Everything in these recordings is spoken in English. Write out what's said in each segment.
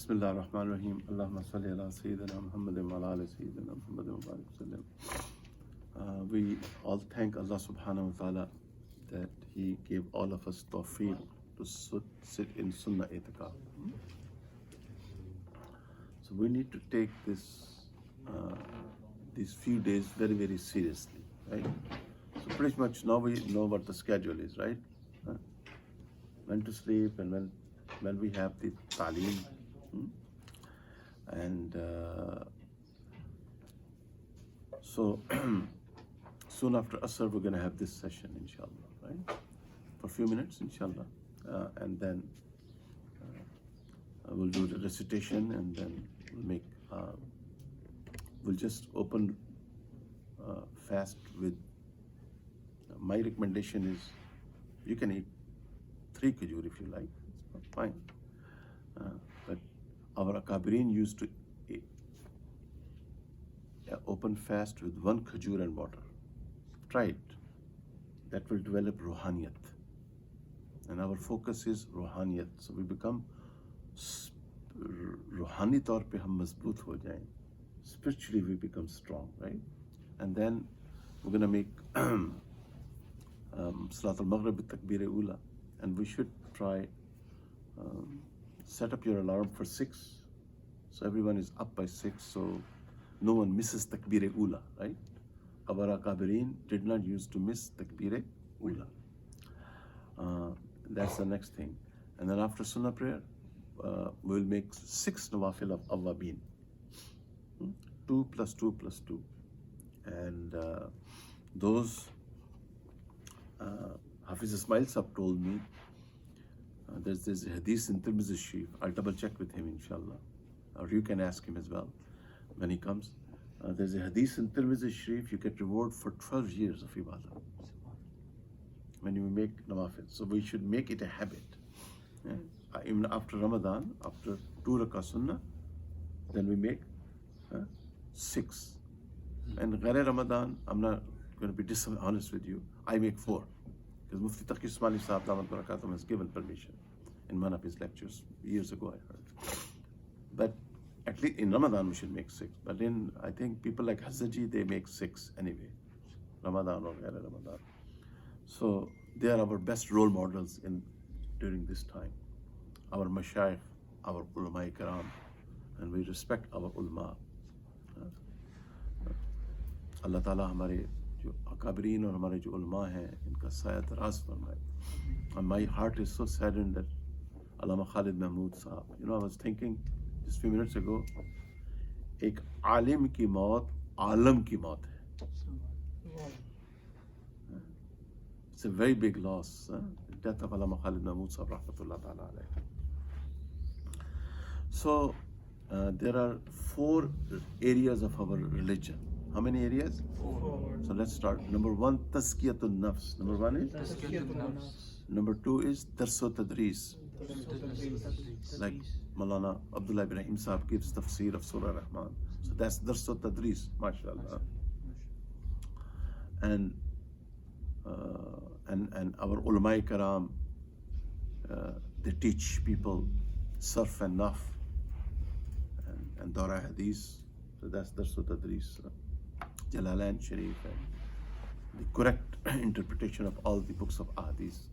Bismillah ar-Rahman ar-Rahim. Allahumma salli ala Sayyidina Muhammadin wa ala ali Sayyidina Muhammadin wa barik sallam. We all thank Allah subhanahu wa ta'ala that He gave all of us tawfiq to sit in Sunnah Itikaf. So we need to take these few days very, very seriously, right? So pretty much now we know what the schedule is, right? When to sleep and when we have the talim. And so soon after Asr we're going to have this session, inshallah, right? For a few minutes, inshallah. And then we'll do the recitation, and then we'll just open fast with, my recommendation is you can eat 3 khajur if you like, it's fine. But our Akabirin used to open fast with 1 khajur and water. Try it. That will develop ruhaniyat. And our focus is ruhaniyat. So we become ruhani taur pe hum mazboot ho jayein. Spiritually we become strong, right? And then we're going to make Salat al-Maghrib with Takbir Ula. And we should try set up your alarm for 6, so everyone is up by 6, so no one misses Takbir Ula, right? Our Akabirin did not used to miss Takbir Ula. That's the next thing. And then after Sunnah prayer, we'll make 6 Nawafil of Awwabin. 2 plus 2 plus 2. And those, Hafiz Ismail Sahab told me, there's a hadith in Tirmidhi Sharif. I'll double check with him, inshallah. Or you can ask him as well when he comes. There's a hadith in Tirmidhi Sharif, you get reward for 12 years of ibadah when you make nawafil. So we should make it a habit. Yeah? Even after Ramadan, after 2 rakah sunnah, then we make 6. And Ghair Ramadan, I'm not going to be dishonest with you, I make 4. Because Mufti Taqi Usmani Sahab Damat Barakatum has given permission in one of his lectures years ago, I heard. But at least in Ramadan we should make 6. But in, I think people like Hazzaji, they make 6 anyway, Ramadan or Ghair Ramadan. So they are our best role models during this time. Our mashayikh, our ulama karam, and we respect our ulama. Allah Ta'ala हमारे जो अकाबरीन और हमारे जो उलमा हैं इनका साया दराज फरमाए. And my heart is so saddened that Allama Khalid Mahmood Sahab, you know, I was thinking just a few minutes ago, एक आलिम की मौत आलम की मौत है. It's a very big loss, the death of Allama Khalid Mahmood Sahab rahmatullah ta'ala alayhi. So there are 4 areas of our religion. How many areas? 4. So let's start. Number 1, Tazkiyatun Nafs. Number 1 is? Tazkiyatun Nafs. Number 2 is Darso Tadris. Like Maulana Abdullah Ibrahim Sahab gives tafsir of Surah Rahman. So that's Darso Tadris, mashallah. And our ulama karam, they teach people Sarf and Naf and Dara Hadith. So that's Darso Tadris. Jalalain Sharif, and the correct interpretation of all the books of Ahadith.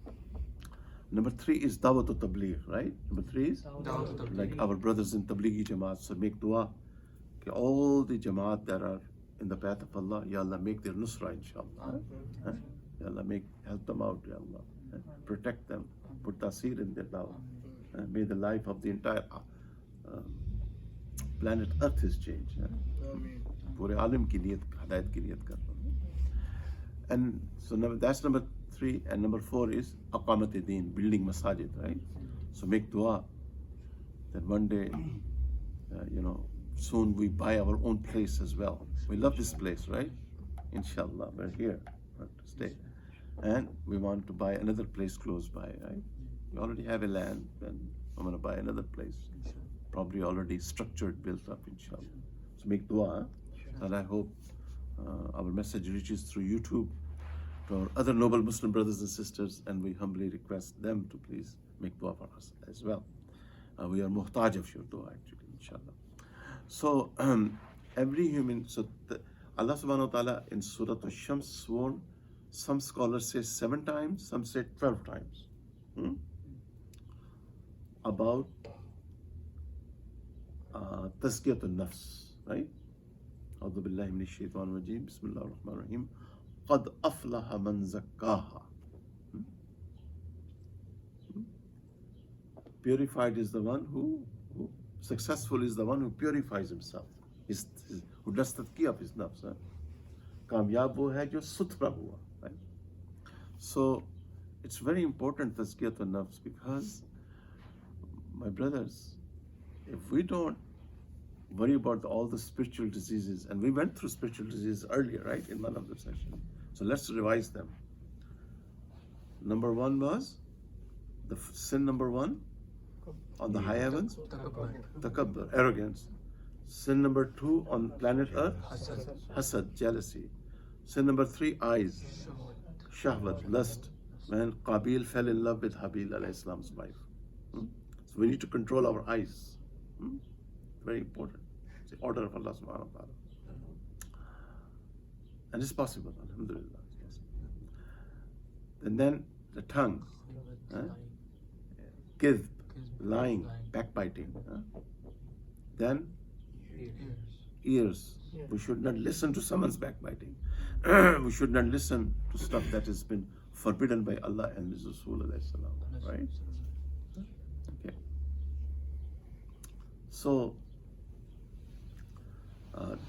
Number 3 is Dawat Tabligh, right? Number 3 is like our brothers in Tablighi Jamaat. So make dua that all the Jamaat that are in the path of Allah, Ya Allah, make their nusra, inshallah. Ya Allah, help them out, Ya Allah. Protect them, put tasir in their dawah. May the life of the entire planet Earth is changed. पूरे आलम की नियत, हदायत की नियत कर रहा हूँ. And so that's number 3. And number 4 is Aqamat-e-Deen, building masajid, right? So make dua that one day, soon we buy our own place as well. We love this place, right? Inshallah, we're here to stay. And we want to buy another place close by, right? We already have a land, and I'm going to buy another place. Probably already structured, built up, inshallah. So make dua. And I hope our message reaches through YouTube to our other noble Muslim brothers and sisters, and we humbly request them to please make dua for us as well. We are muhtaj of your dua actually, inshallah. So every human, Allah subhanahu wa ta'ala in Surah Al-Shams swore, some scholars say 7 times, some say 12 times, about tazkiyat al-nafs, right? A'udhu billahi minash shaitanir rajeem, bismillahir rahmanir rahim. Qad aflaha man zakkaha. Purified is the one who successful is the one who purifies himself, who does tazkiyah of his nafs. Kamyab wo hai jo suthra hua, right? So it's very important tazkiyat al-nafs, because my brothers, if we don't worry about all the spiritual diseases, and we went through spiritual diseases earlier, right, in one of the sessions. So let's revise them. Number 1 was the sin number 1 on the high heavens, takabbur, arrogance. Sin number 2 on planet Earth, hasad, jealousy. Sin number 3, eyes, shahwat, lust. When Qabil fell in love with Habil alayhi salam's wife. So we need to control our eyes. Very important. It's the order of Allah subhanahu wa ta'ala. And it's possible, alhamdulillah. And then the tongue, kidhb, lying, backbiting. Then ears. We should not listen to someone's backbiting. We should not listen to stuff that has been forbidden by Allah and His Rasul alayhi salam, right? Okay. So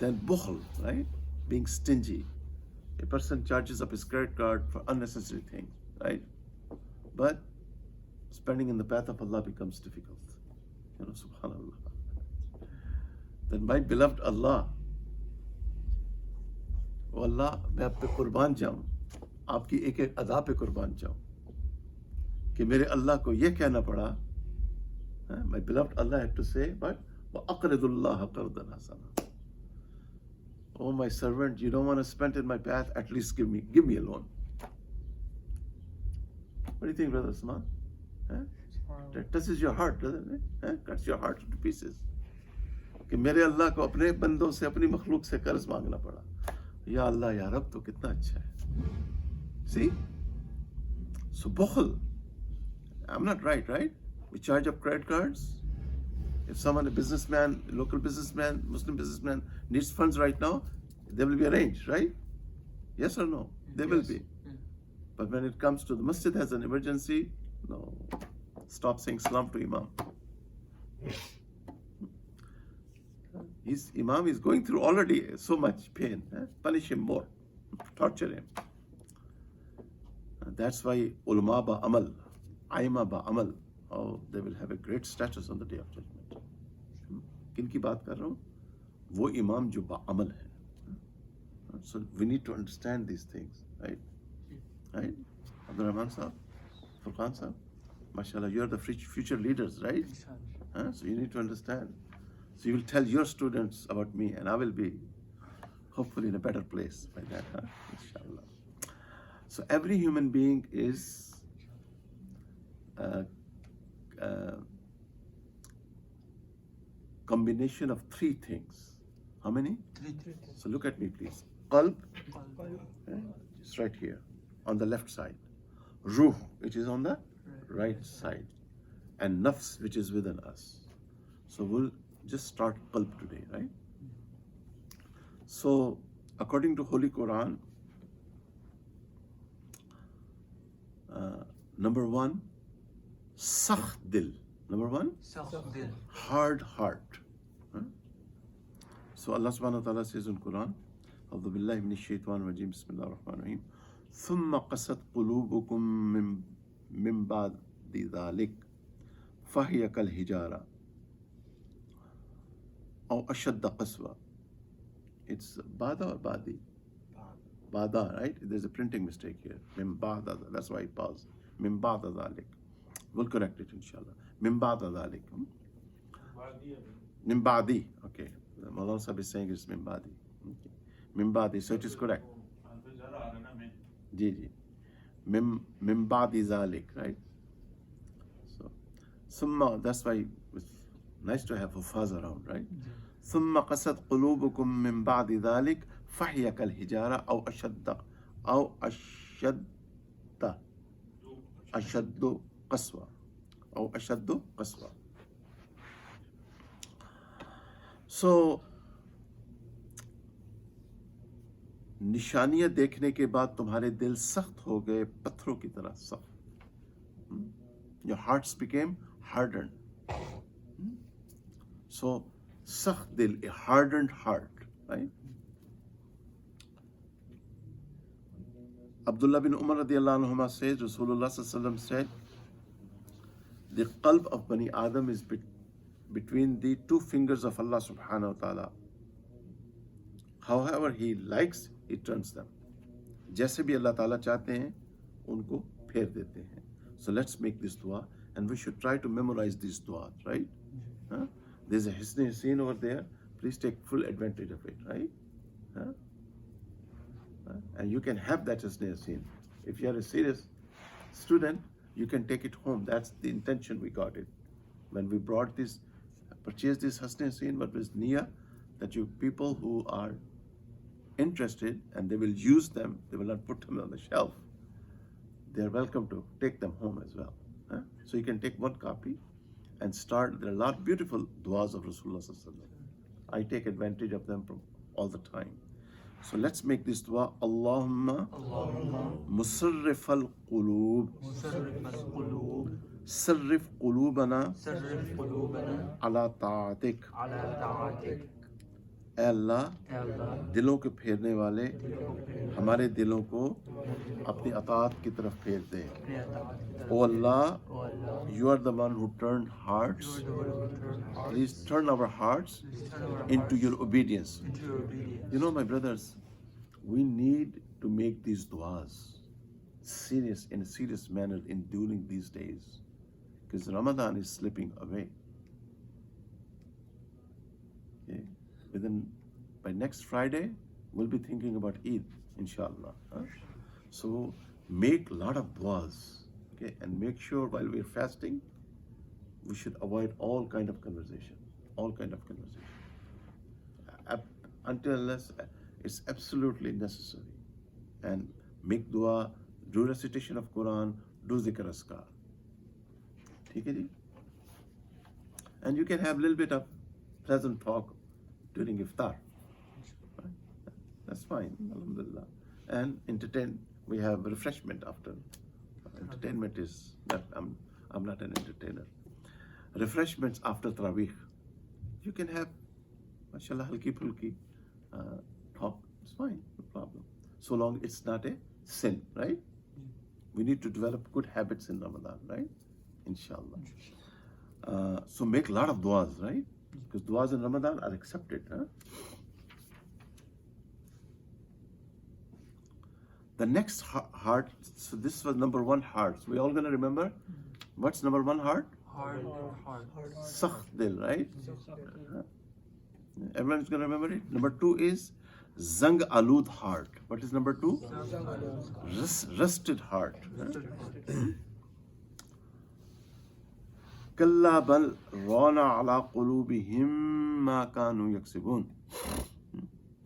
then bukhl, right? Being stingy. A person charges up his credit card for unnecessary things, right? But spending in the path of Allah becomes difficult. Subhanallah. Then my beloved Allah, oh Allah, मैं आप पे कुर्बान जाऊं, आपकी एक एक अदा पे कुर्बान जाऊं, कि मेरे अल्लाह को ये कहना पड़ा, my beloved Allah had to say, but وَأَقْرِضُ اللَّهَ قَرْضًا حَسَنًا. Oh my servant, you don't want to spend in my path, at least give me a loan. What do you think, Brother Usman? That touches your heart, doesn't it? Cuts your heart to pieces. कि मेरे अल्लाह को अपने बंदों से, अपनी मखलूक से कर्ज मांगना पड़ा. या अल्लाह या रब तो कितना अच्छा है. See? So bukhl. I'm not right? We charge up credit cards. If someone, a businessman, a local businessman, Muslim businessman needs funds right now, they will be arranged, right? Yes or no? They will be. But when it comes to the masjid as an emergency, no. Stop saying salam to Imam. Imam is going through already so much pain. Punish him more. Torture him. That's why ulama ba amal, aima ba amal, they will have a great status on the day of judgment. किन की बात कर रहा हूँ? वो इमाम जो बाअमल है. So we need to understand these things, right? Right? Abdul Rahman Sahab, Furqan Sahab, mashallah, you are the future leaders, right? So you need to understand. So you will tell your students about me, and I will be hopefully in a better place by that, inshallah. So every human being is combination of 3 things. How many? 3. So look at me, please. Qalb, it's right here on the left side. Ruh, which is on the right side, and nafs, which is within us. So we'll just start qalb today, right? So according to Holy Quran, number 1, sakh dil. Number 1, hard heart. So Allah subhanahu wa ta'ala says in Quran, A'udhu billahi minash shaitanir rajeem, bismillahir rahmanir rahim, ثُمَّ قَسَتْ قُلُوبُكُم مِّن بَعْدِ ذَلِكَ فَهِيَ كَالْحِجَارَةِ أَوْ أَشَدَّ قَسْوَةً. It's Bada or Badi? Bada, right? There's a printing mistake here. Mim Bada, that's why I pause. Mim Bada dhalik. We'll correct it, inshallah. Mim Bada dhalik. Mim Badi, okay. Maulana Sahib is saying it's Mim Badi. Okay. Mim Badi, so it is correct. Ji. Mim Badi dhalik, right? So, Summa, that's why with Nice to have huffaz around, right? ثم قست قلوبكم من بعد ذلك فهي كالحجارة أو أشد قسوة أو أشد قسوة. So निशानियां देखने के बाद तुम्हारे दिल सख्त हो गए पत्थरों की तरह सख्त. Your hearts became hardened. So sakht dil, a hardened heart, right? Abdullah bin Umar radiallahu anhuma says, Rasulullah sallallahu said, the qalb of Bani Adam is between the two fingers of Allah subhanahu wa ta'ala. However He likes, He turns them. जैसे भी अल्लाह ताला चाहते हैं उनको फेर देते हैं. So let's make this dua and we should try to memorize these duas, right? Huh? There's a Hisn Yasin over there. Please take full advantage of it, right? Huh? And you can have that Hisn Yasin. If you are a serious student, you can take it home. That's the intention we got it. When we brought this, purchased this Hisn Yasin, what was Nia, that you people who are interested and they will use them, they will not put them on the shelf, they are welcome to take them home as well. Huh? So you can take one copy and start. There are a lot of beautiful duas of Rasulullah sallallahu alaihi wasallam. I take advantage of them from all the time. So let's make this dua. Allahumma musarrif al-qulub sarrif qulubana ala ta'atik. ऐ अल्लाह दिलों के फेरने वाले हमारे दिलों को अपनी अताअत की तरफ फेर दे. O Allah, you are the one who turned hearts. Please turn our hearts into your obedience. You know, my brothers, we need to make these duas in a serious manner during these days, because Ramadan is slipping away. Okay? By next Friday, we'll be thinking about Eid, inshallah. Huh? So make a lot of duas, okay, and make sure while we're fasting, we should avoid all kind of conversation, unless it's absolutely necessary. And make dua, do recitation of Quran, do zikr askar. ठीक है जी? And you can have a little bit of pleasant talk during iftar. Right? That's fine, alhamdulillah. And entertain, we have refreshment after. Entertainment is, I'm not an entertainer. Refreshments after Taraweeh. You can have, mashallah, halki pulki talk. It's fine, no problem. So long it's not a sin, right? We need to develop good habits in Ramadan, right? Inshallah. So make a lot of duas, right? Because duas in Ramadan are accepted. Huh? The next heart, so this was number one heart. So we all going to remember? What's number one heart? Heart. Sakht dil, right? Everyone's going to remember it? Number two is Zang alud heart. What is number two? Rusted heart. Kalla bal rana ala qulubihim ma kanu yaksibun.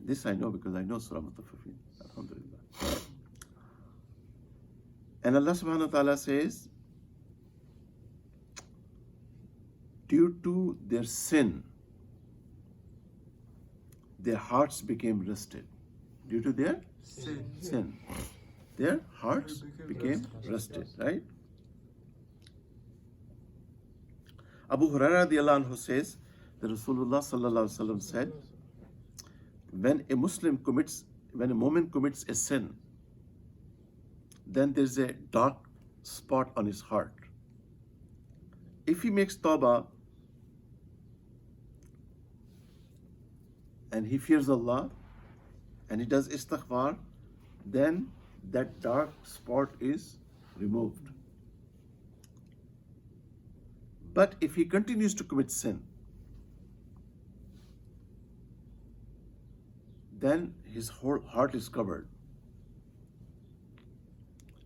This I know because I know Surah Mutaffifin. Alhamdulillah. And Allah subhanahu wa ta'ala says, due to their sin, their hearts became rusted. Due to their sin. Their hearts became rusted, right? Abu Hurairah radiallahu anhu says that Rasulullah sallallahu alaihi wasallam said, when a moment commits a sin, then there's a dark spot on his heart. If he makes tawbah and he fears Allah and he does istighfar, then that dark spot is removed. But if he continues to commit sin, then his whole heart is covered.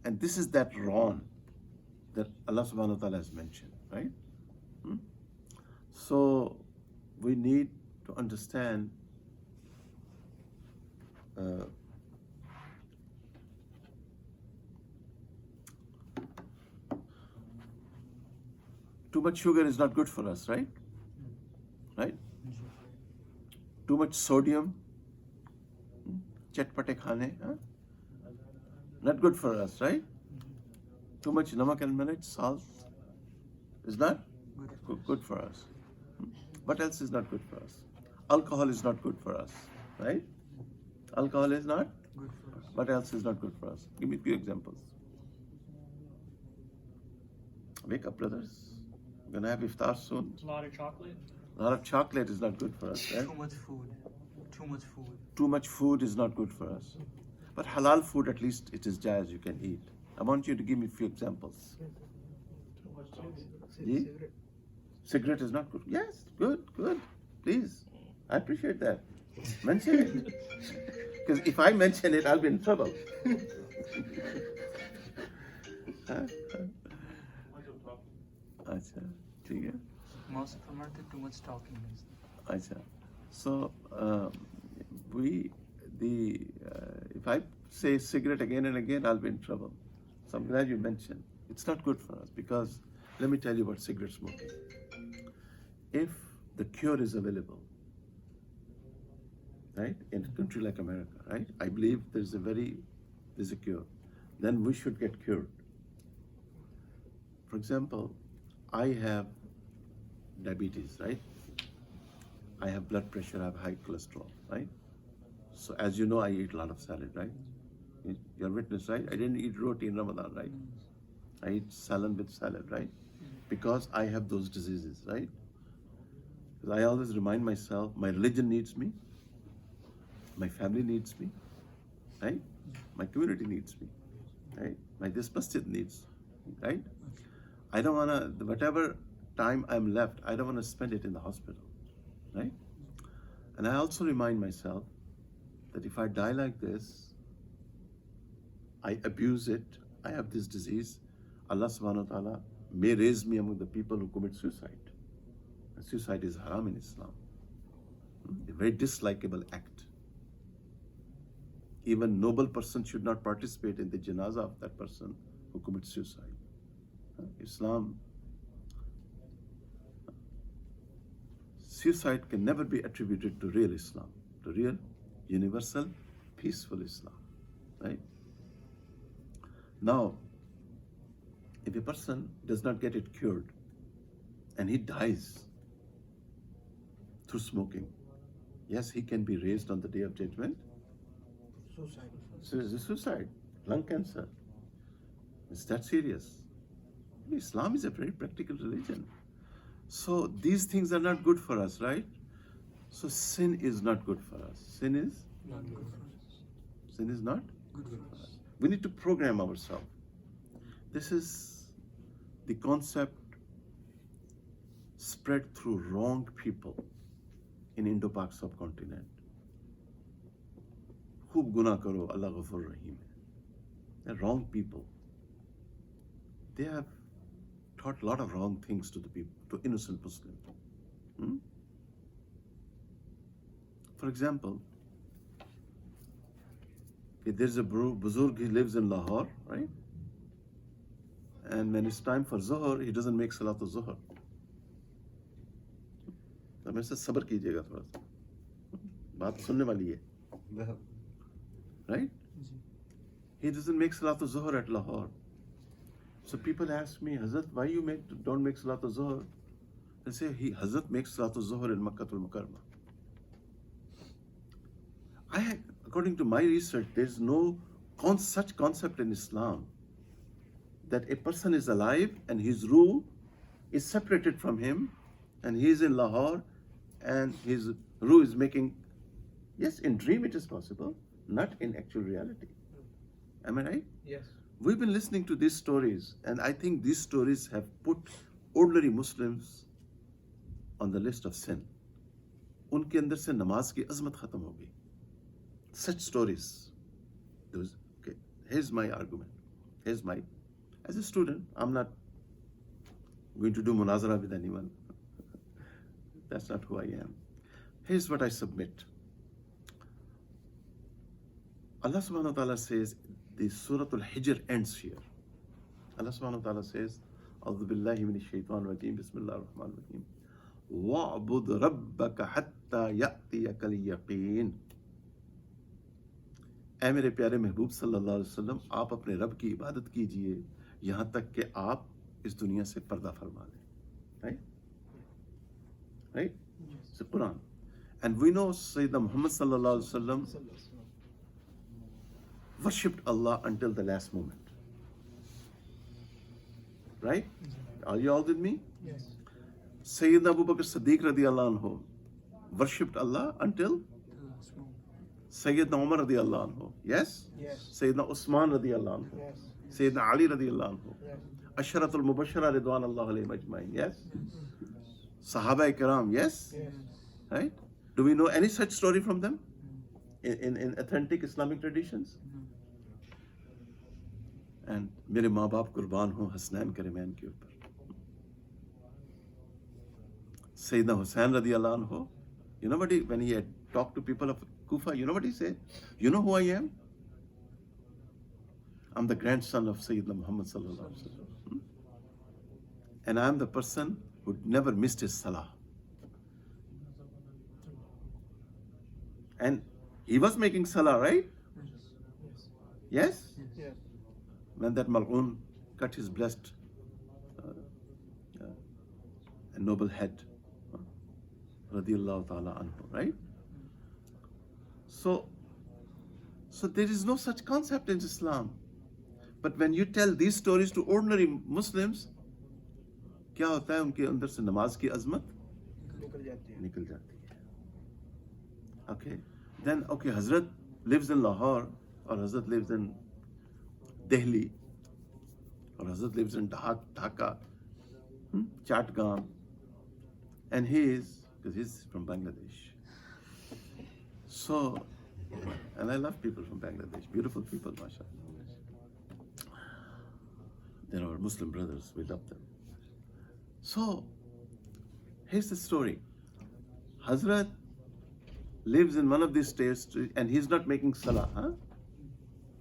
And this is that Ron that Allah subhanahu wa ta'ala has mentioned, right? So we need to understand too much sugar is not good for us, right? Right? Too much sodium, chatpate khane, not good for us, right? Too much namak and millet, salt is not good for us. What else is not good for us? Alcohol is not good for us, right? Alcohol is not good for us. What else is not good for us? Give me a few examples. Wake up, brothers. We're gonna have iftar soon. A lot of chocolate. A lot of chocolate is not good for us, right? Too much food. Too much food. Too much food is not good for us. But halal food, at least it is jaiz, you can eat. I want you to give me a few examples. Too much chocolate. Ye? Cigarette is not good. Yes, good. Please. I appreciate that. Mention it. Because if I mention it, I'll be in trouble. अच्छा ठीक है Most of them are too much talking. अच्छा so if I say cigarette again and again, I'll be in trouble. So I'm glad you mentioned. It's not good for us because let me tell you about cigarette smoking. If the cure is available, right, in a country like America, right, I believe there's a cure, then we should get cured. For example, I have diabetes, right? I have blood pressure, I have high cholesterol, right? So as you know, I eat a lot of salad, right? You're witness, right? I didn't eat roti in Ramadan, right? I eat salad with salad, right? Because I have those diseases, right? Because I always remind myself, my religion needs me, my family needs me, right? My community needs me, right? This masjid needs me, right? I don't want to, whatever time I'm left, I don't want to spend it in the hospital, right? And I also remind myself that if I die like this, I abuse it, I have this disease, Allah subhanahu wa ta'ala may raise me among the people who commit suicide. And suicide is haram in Islam. A very dislikable act. Even noble person should not participate in the janazah of that person who commits suicide. Islam, suicide can never be attributed to real Islam, to real, universal, peaceful Islam, right? Now, if a person does not get it cured and he dies through smoking, yes, he can be raised on the Day of Judgment. Suicide, lung cancer. It's that serious. Islam is a very practical religion. So these things are not good for us, right? So sin is not good for us. Sin is Not good for us. Sin is not Good for us. We need to program ourselves. This is the concept spread through wrong people in Indo-Pak subcontinent. Khub guna karo, Allah ghafur rahim. They're wrong people. They have taught a lot of wrong things to the people, to innocent Muslims. For example, there's a Buzurg, he lives in Lahore, right? And when it's time for Zuhr, he doesn't make Salat al-Zuhr. तो मैं से सब्र कीजिएगा थोड़ा सा बात सुनने वाली है right he doesn't make Salat al-Zuhr at Lahore. So people ask me, Hazrat, why you don't make Salat al-Zuhr? They say Hazrat makes Salat al-Zuhr in Makkah al-Mukarramah. According to my research, there's no such concept in Islam that a person is alive and his ruh is separated from him and he is in Lahore and his ruh is making, yes, in dream it is possible, not in actual reality. Am I right? Yes. We've been listening to these stories and I think these stories have put ordinary Muslims on the list of sin. उनके अंदर से नमाज की अजमत खत्म हो गई. Such stories. Okay, here's my argument. As a student, I'm not going to do munazara with anyone. That's not who I am. Here's what I submit. Allah subhanahu wa ta'ala says, the Surah Al-Hijr ends here. Allah subhanahu wa ta'ala says, أعوذ بالله من الشيطان الرجيم بسم الله الرحمن الرحيم وَاعْبُدْ رَبَّكَ حَتَّى يَأْتِيَكَ الْيَقِينُ. ऐ मेरे प्यारे महबूब सल्लल्लाहु अलैहि वसल्लम, आप अपने रब की इबादत कीजिए यहाँ तक कि आप इस दुनिया से पर्दा फरमा लें. Right? Right? It's the Quran. And we know Sayyidina Muhammad sallallahu alaihi wasallam worshipped Allah until the last moment. Right? Are you all with me? Yes. Sayyidina Abu Bakr Siddiq radiyallahu anhu worshipped Allah until The last moment. Sayyidina Umar radiyallahu anhu. Yes? Yes. Sayyidina Usman radiyallahu anhu. Yes. Sayyidina Ali radiyallahu anhu. Yes. Asharatul Mubashshara ridwanallahu alayhim ajma'in. Yes? Sahaba Ikram. Yes? Yes. Right? Do we know any such story from them in authentic Islamic traditions? And मेरे माँ बाप कुर्बान हों हसनैन के रिमैन के ऊपर. Sayyidina Hussain radiyallahu anhu, you know what when he had talked to people of Kufa, you know what he said? You know who I am? I'm the grandson of Sayyidina Muhammad sallallahu alaihi wasallam. And I'm the person who never missed his salah. And he was making salah, right? Yes? Yes. When that Mal'un cut his blessed and noble head, radiyallahu ta'ala anhu, right? So there is no such concept in Islam. But when you tell these stories to ordinary Muslims, क्या होता है उनके अंदर से नमाज की अजमत निकल जाती है. निकल जाती है. Okay, then okay, Hazrat lives in Lahore, or Hazrat lives in Delhi, or Hazrat lives in Dhaka, Chatgam, and because he's from Bangladesh. So, and I love people from Bangladesh, beautiful people, mashallah. They're our Muslim brothers, we love them. So, here's the story. Hazrat lives in one of these states and he's not making salah. Huh?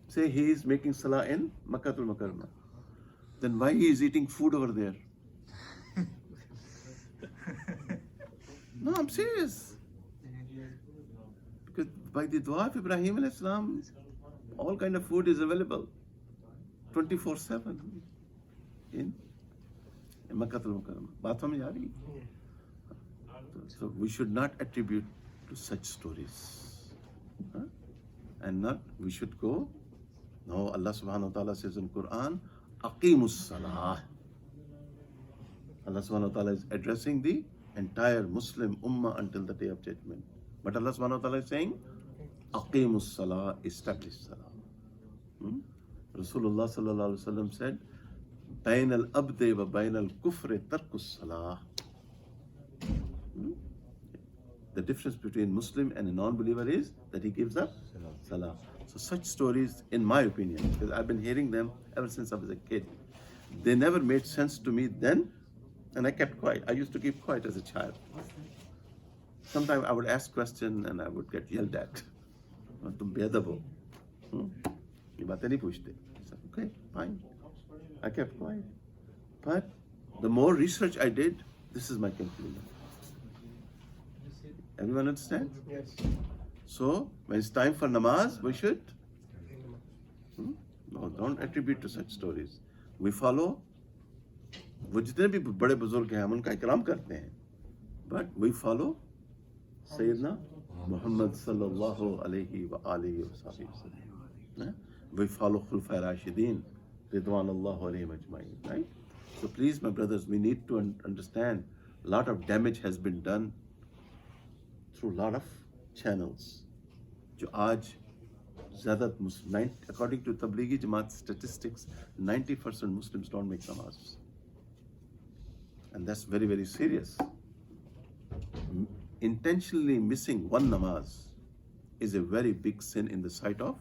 Say he is making salah in Makkatul Mukarramah. Then why he is eating food over there? No, I'm serious. Because by the dua of Ibrahim alayhi salam, all kind of food is available 24/7 in Makkatul Mukarramah. Baat samajh aa rahi hai? So we should not attribute to such stories. Huh? And not, we should go, no, Allah subhanahu wa ta'ala says in Quran, Aqimus Salah. Allah subhanahu wa ta'ala is addressing the entire Muslim ummah until the day of judgment. But Allah subhanahu wa ta'ala is saying, Aqimus Salah, establish Salah. Rasulullah sallallahu alaihi wasallam said, Bain al-abdi wa bain al-kufri tarkus salah. The difference between Muslim and a non-believer is that he gives up salah. So such stories, in my opinion, because I've been hearing them ever since I was a kid, they never made sense to me then, and I kept quiet. I used to keep quiet as a child. Sometimes I would ask questions and I would get yelled at. Tum बेअदब हो. ये बातें नहीं पूछते. Okay, fine. I kept quiet. But the more research I did, this is my conclusion. Everyone understand? Yes. So, when it's time for namaz, we should? No, don't attribute to such stories. We follow, वो जितने भी बड़े बुजुर्ग हैं हम उनका इकराम करते हैं. But we follow Sayyidina Muhammad sallallahu alayhi wa alihi wa sallam. We follow Khulafai Rashidin, Ridwanallahu alayhim ajma'in. Right? So please, my brothers, we need to understand a lot of damage has been done through a lot of channels. जो आज ज़्यादा Muslim, according to Tablighi Jamaat statistics, 90% Muslims don't make namaz. And that's very, very serious. Intentionally missing one namaz is a very big sin in the sight of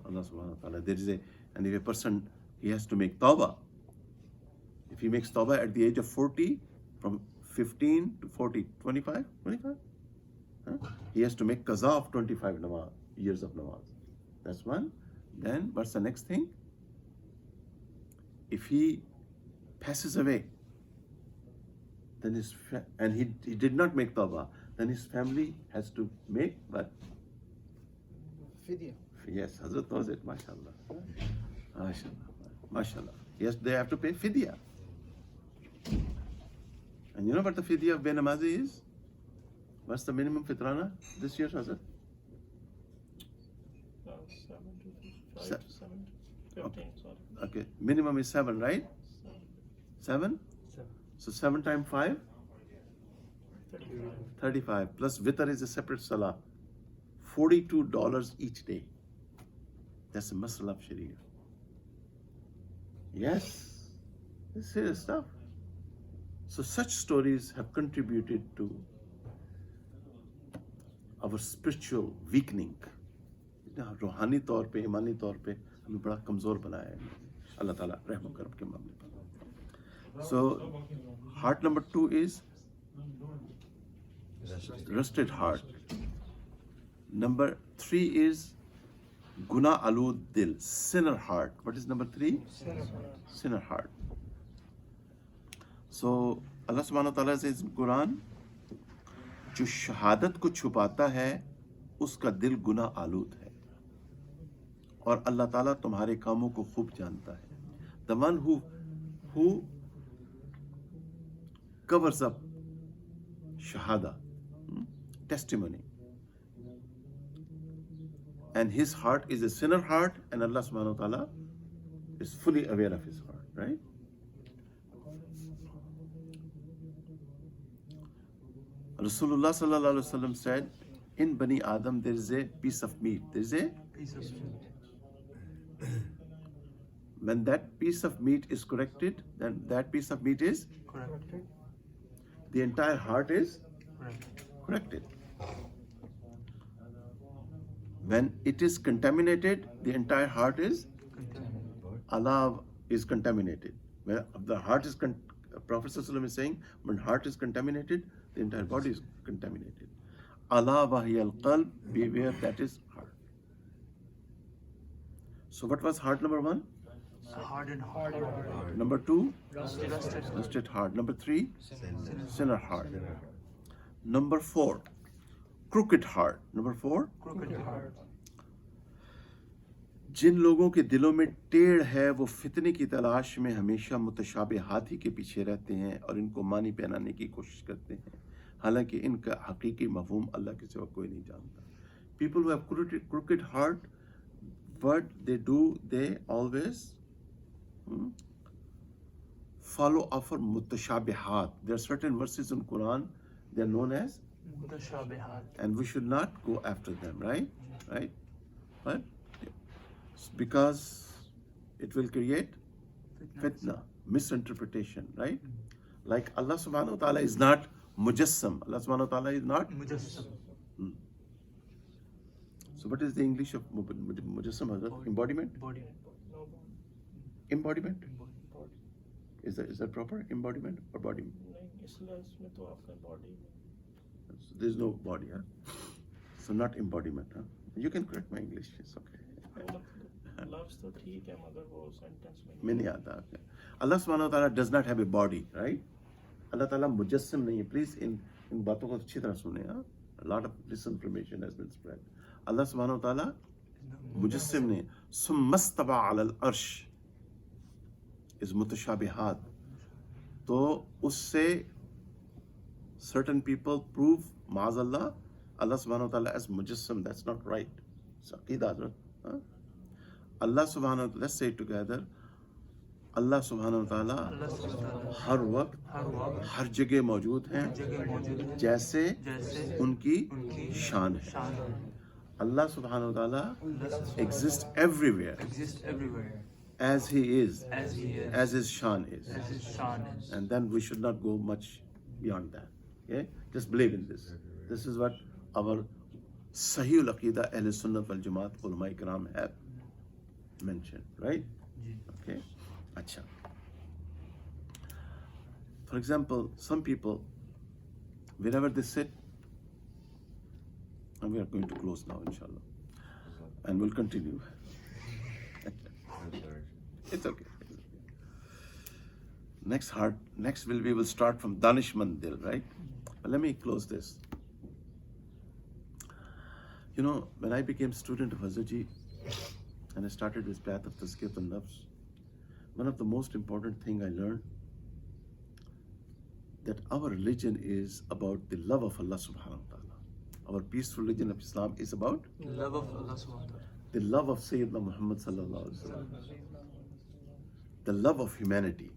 Allah subhanahu wa ta'ala. And if a person, he has to make tawbah. If he makes tawbah at the age of 40, from 15 to 40, 25? 25? Huh? He has to make qaza of 25 years of namaz. That's one. Then what's the next thing? If he passes away, then and he did not make tawbah, then his family has to make what? Fidya. Yes, Hazrat knows it, mashallah. Mashallah. Mashallah. Yes, they have to pay fidya. And you know what the fidya of benamazi is? What's the minimum fitrana this year, Hazrat? 7 to 5 Se- to 7 to 15, sorry. Okay, minimum is 7, right? 7? So 7 times 5? 35. 35. Plus witr is a separate salah. $42 each day. That's a masala of Sharia. Yes, it's serious stuff. So such stories have contributed to our spiritual weakening. रूहानी तौर पे, ईमानी तौर पे हमें बड़ा कमज़ोर बनाया है अल्लाह ताला रहम करम के मामले पर. So heart number 2 is rusted heart. Number 3 is guna alud dil, sinner heart. What is number 3? Sinner heart. So Allah subhanahu wa ta'ala says in Quran, जो शहादत को छुपाता है उसका दिल गुनाह आलूद है और अल्लाह ताला तुम्हारे कामों को खूब जानता है. The one who covers up shahada, testimony, and his heart is a sinner heart, and Allah subhanahu wa ta'ala is fully aware of his heart, right? Rasulullah sallallahu alaihi wasallam said, in Bani Adam there is a piece of meat. There is a Piece of food. when that piece of meat is corrected, then that piece of meat is Correct. the entire heart is Correct. corrected. When it is contaminated, the entire heart is Allah is contaminated. When the heart is Prophet ﷺ is saying, when heart is contaminated, the entire body is contaminated. Allah wahiyal qalb, beware, that is heart. So what was heart number 1? Hardened heart. Number 2, Rusted. rusted heart. Number 3, sinner heart. Number 4, crooked heart. Number 4, Crooked heart. जिन लोगों के दिलों में टेढ़ है वो फितने की तलाश में हमेशा मुतशाबिहात ही के पीछे रहते हैं और इनको मानी पहनाने की कोशिश करते हैं, हालांकि इनका हकीकी मफहूम अल्लाह के सिवा कोई नहीं जानता. People who have crooked heart, what they do, they always follow after mutashabihat. There are certain verses in Quran, they are known as, Mutashabihat. and we should not go after them, right? Right? But because it will create fitna, misinterpretation, right? Like Allah subhanahu wa ta'ala is not mujassam. Allah subhanahu wa ta'ala is not. Mujassam. So what is the English of mujassam, Hazrat? Embodiment? Body. No body. Embodiment? Body. Is that proper? Embodiment or body? नहीं, इसलिए इसमें तो आपका body. So there's no body, huh? So not embodiment, huh? You can correct my English, it's okay. मतलब लफ्ज़ तो ठीक है मगर वो सेंटेंस में मैं नहीं आता. Okay. Allah subhanahu wa ta'ala does not have a body, right? Allah ta'ala mujassam नहीं है. Please इन बातों को अच्छी तरह सुने. A lot of misinformation has been spread. Allah subhanahu wa ta'ala मुजस्सिम नहीं. सुम्मस्तवा अलल अर्श is mutashabihat. तो उससे certain people prove maazallah Allah subhanahu wa ta'ala as mujassam. That's not right. It's aqidah. Huh? Allah subhanahu wa ta'ala, let's say it together. Allah subhanahu wa ta'ala Allah subhanahu wa ta'ala हर वक्त हर वक्त हर जगह मौजूद हैं जगह मौजूद है जैसे जैसे उनकी उनकी शान है. शान है. Allah subhanahu wa ta'ala Allah subhanahu exists everywhere exists everywhere as he is, as he is, as his shan is. as his shan is. And then we should not go much beyond that. Okay? Just believe in this. This is what our Sahih al-Aqidah Ahl Sunnah wal Jamaat ulama ikram have mentioned, right? Okay? Acha. For example, some people wherever they sit, and we are going to close now, inshallah, and we'll continue. It's okay. Next we will start from Danishmand Dil, right? But let me close this. You know, when I became student of Hazrat Ji, and I started this path of Tazkiyat al-Nafs, one of the most important thing I learned that our religion is about the love of Allah subhanahu wa ta'ala. Our peaceful religion of Islam is about Love of Allah subhanahu wa ta'ala. the love of Sayyidina Muhammad sallallahu alaihi wasallam, the love of humanity.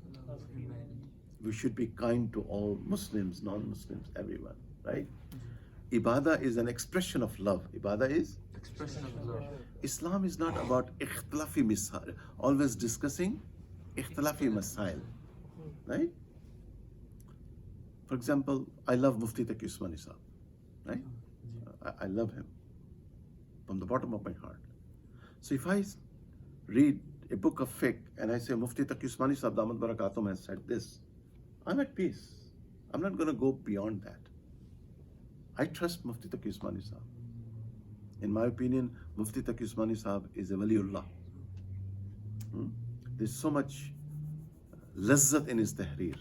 We should be kind to all Muslims, non-Muslims, everyone, right? Ibadah is an expression of love. Ibadah is? Expression of love. Islam is not about ikhtilafi masail, always discussing ikhtilafi masail, right? For example, I love Mufti Taqi Usmani Sahab, right? I love him from the bottom of my heart. So if I read a book of fiqh and I say Mufti Taqi Usmani Sahab Damat Barakatum has said this, I'm at peace. I'm not going to go beyond that. I trust Mufti Taqi Usmani Sahab. In my opinion, Mufti Taqi Usmani Sahab is a waliullah. There's so much lazzat in his tahreer.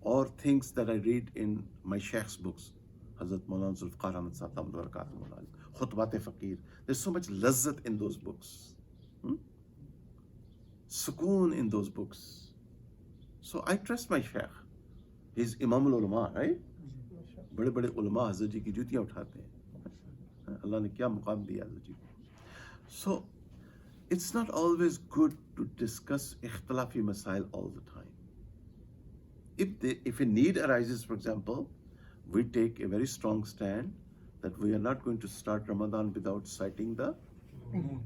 Or things that I read in my sheikh's books, Hazrat Maulana Zulfiqar Ahmad Sahab Damat Barakatum Ullah, Khutbat-e-Faqir. There's so much lazzat in those books. Sukoon in those books. So I trust my sheikh. He's Imam al-Ulama, right? बड़े बड़े उलमा हज़रत जी की जूतियाँ उठाते हैं. अल्लाह ने क्या मुकाम दिया हज़रत जी को. So it's not always good to discuss ikhtilafi masail all the time. If a need arises, for example, we take a very strong stand that we are not going to start Ramadan without citing the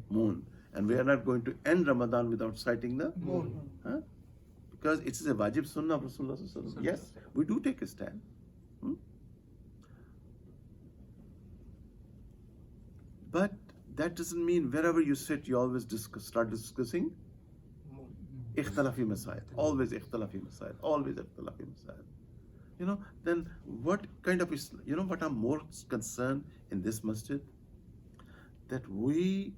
moon. And we are not going to end Ramadan without citing the moon. Because it is a wajib sunnah of Rasulullah sallallahu alaihi wasallam. Yes, we do take a stand. But that doesn't mean wherever you sit, you always start discussing ikhtilafi masail. Always ikhtilafi masail. Always ikhtilafi masail. You know, then what kind of, you know what I'm more concerned in this masjid? That we,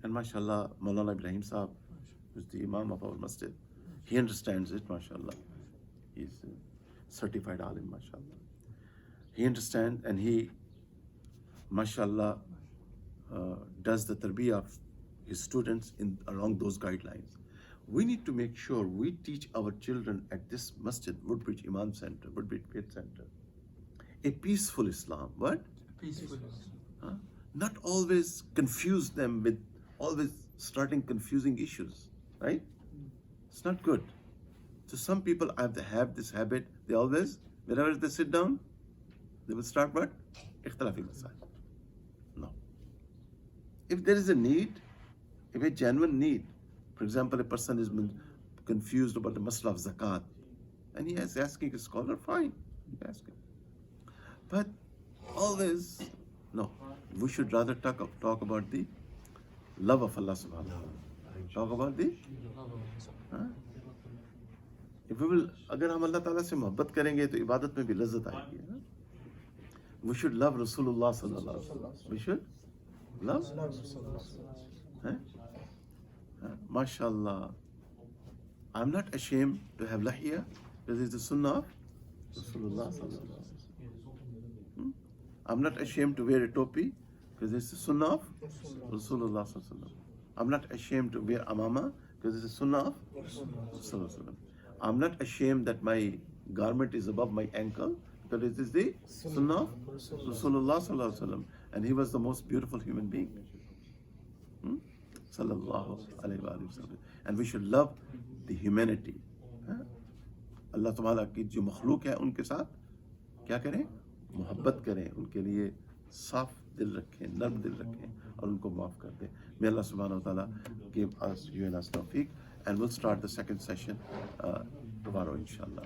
and mashallah, Maulana Ibrahim Sahab, who's the Imam of our masjid, he understands it, mashallah. He's a certified alim, mashallah. He understands and he, mashallah, does the tarbiyah of his students along those guidelines. We need to make sure we teach our children at this masjid, Woodbridge Imam Center, Woodbridge Faith Center, a peaceful Islam. What? Peaceful. Not always confuse them with always starting confusing issues, right? It's not good. So some people have this habit, they always, wherever they sit down, they will start what? Ikhtilafi masail. No. If there is a need, if a genuine need, for example, a person is confused about the masla of zakat, and he is asking a scholar, fine, ask him. But always, no, we should rather talk about the love of Allah subhanahu wa ta'ala. Talk about the, if we will, अगर हम अल्लाह ताला से मोहब्बत करेंगे तो इबादत में भी लज्जत आएगी. We should love Rasulullah sallallahu alaihi wasallam. We should love. MashaAllah. I'm not ashamed to have lahiyah because it's the sunnah of Rasulullah sallallahu alaihi wasallam. I'm not ashamed to wear a topi because it's the sunnah of Rasulullah sallallahu alaihi wasallam. I'm not ashamed to wear amama because it's the sunnah of Rasulullah sallallahu alaihi wasallam. I'm not ashamed that my garment is above my ankle because it is the sunnah of Rasulullah sallallahu alaihi wasallam, and he was the most beautiful human being. Sallallahu alaihi wasallam. And we should love the humanity. Allah Ta'ala की जो मखलूक है उनके साथ क्या करें? मोहब्बत करें, उनके लिए साफ दिल रखें, नर्म दिल रखें और उनको माफ कर दें. May Allah Subhanahu wa Ta'ala give us, you and us tawfiq, and we'll start the second session tomorrow inshallah.